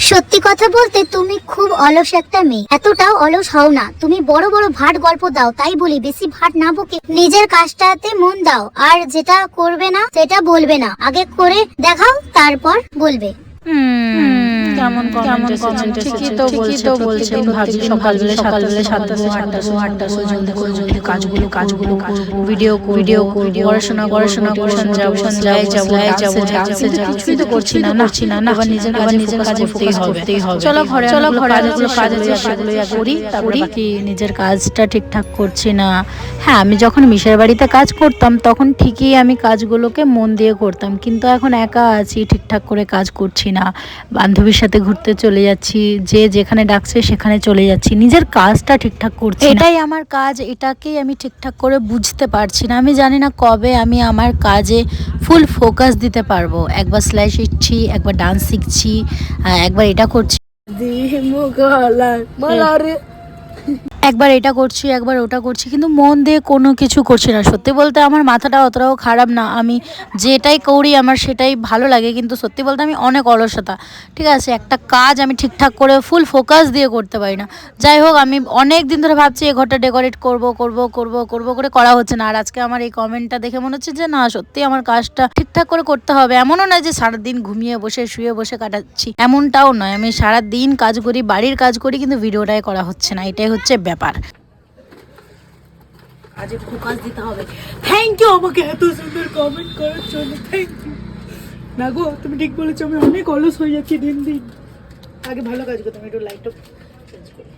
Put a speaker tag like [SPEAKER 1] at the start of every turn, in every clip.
[SPEAKER 1] সত্যি কথা বলতে তুমি খুব অলস একটা মেয়ে। এতটাও অলস হও না। তুমি বড় বড় ভাট গল্প দাও, তাই বলি বেশি ভাট না বকে নিজের কাজটাতে মন দাও। আর যেটা করবে না সেটা বলবে না, আগে করে দেখাও তারপর বলবে।
[SPEAKER 2] কেমন কমেন্ট এসেছে, ঠিকই তো বলছে ভাবছি সকালবেলা 7টা জলদি কাজগুলো ভিডিও পড়াশোনা যাব কিছুই তো করছি না আবার নিজের কাজে ফোকাস করতেই হবে। চলো ঘরে কাজগুলো করি, তারপরে বাকি নিজের কাজটা ঠিকঠাক করছি না। হ্যাঁ, আমি যখন মিশের বাড়িতে কাজ করতাম তখন ঠিকই আমি কাজগুলোকে মন দিয়ে করতাম, কিন্তু এখন একা আছি, ঠিকঠাক করে কাজ করছি না। বান্ধবীর সাথে ঘুরতে চলে যাচ্ছি, যে যেখানে ডাকছে সেখানে চলে যাচ্ছি, নিজের কাজটা ঠিকঠাক করছি না। এটাই আমার কাজ, এটাকেই আমি ঠিকঠাক করে বুঝতে পারছি না। আমি জানি না কবে আমি আমার কাজে ফুল ফোকাস দিতে পারবো। একবার সেলাই শিখছি, একবার ডান্স শিখছি, একবার এটা করছি, একবার এটা করছি, একবার ওটা করছি, কিন্তু মন দিয়ে কোনো কিছু করছি না। সত্যি বলতে আমার মাথাটা অতটাও খারাপ না, আমি যেটাই করি আমার সেটাই ভালো লাগে, কিন্তু সত্যি বলতে আমি অনেক অলসতা। ঠিক আছে, একটা কাজ আমি ঠিকঠাক করে ফুল ফোকাস দিয়ে করতে পারি না। যাই হোক, আমি অনেক দিন ধরে ভাবছি এই ঘরটা ডেকোরেট করব করে করা হচ্ছে না। আর আজকে আমার এই কমেন্টটা দেখে মনে হচ্ছে যে না, সত্যি আমার কাজটা ঠিকঠাক করে করতে হবে। এমনও নয় যে সারাদিন ঘুমিয়ে বসে শুয়ে বসে কাটাচ্ছি, এমনটাও নয়। আমি সারাদিন কাজ করি, বাড়ির কাজ করি, কিন্তু ভিডিওটাই করা হচ্ছে না। এটাই হচ্ছে ব্যাপার।
[SPEAKER 3] আজ ফোকাস দিতে হবে। থ্যাংক ইউ আমাকে এত সুন্দর কমেন্ট করার জন্য, থ্যাংক ইউ। না গো, তুমি ঠিক বলেছো, আমি অনেক অলস হয়ে যাচ্ছি দিন দিন। আগে ভালো কাজ করতাম, একটু লাইটটা চেঞ্জ করি।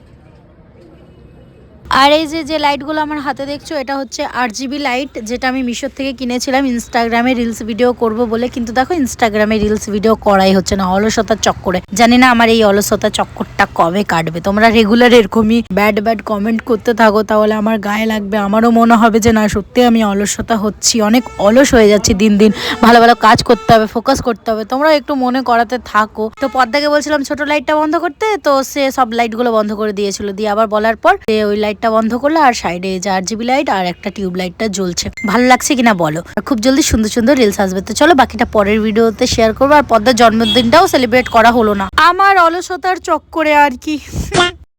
[SPEAKER 2] আর এই যে লাইটগুলো আমার হাতে দেখছো, এটা হচ্ছে RGB লাইট, যেটা আমি মিশোর থেকে কিনেছিলাম ইনস্টাগ্রামে রিলস ভিডিও করব বলে। কিন্তু দেখো, ইনস্টাগ্রামে রিলস ভিডিও করাই হচ্ছে না, অলসতার চক্করে। জানি না আমার এই অলসতার চক্করটা কবে কাটবে। তোমরা রেগুলার এরকমই ব্যাড কমেন্ট করতে থাকো, তাহলে আমার গায়ে লাগবে। আমারও মনে হবে যে না, সত্যি আমি অলসতা হচ্ছি, অনেক অলস হয়ে যাচ্ছি দিন দিন। ভালো ভালো কাজ করতে হবে, ফোকাস করতে হবে। তোমরা একটু মনে করাতে থাকো। তো পর্দাকে বলছিলাম ছোট লাইটটা বন্ধ করতে, তো সে সব লাইটগুলো বন্ধ করে দিয়েছিল। দিয়ে আবার বলার পর ওই লাইটটা বন্ধ করলো, আর সাইডে যে RGB লাইট আর একটা টিউব লাইটটা জ্বলছে। ভালো লাগছে কিনা বলো। আর খুব জলদি সুন্দর সুন্দর রিলস আসবে। তো চলো বাকিটা পরের ভিডিওতে শেয়ার করবো। আর পদ্মার জন্মদিনটাও সেলিব্রেট করা হলো না আমার অলসতার চক্করে আর কি।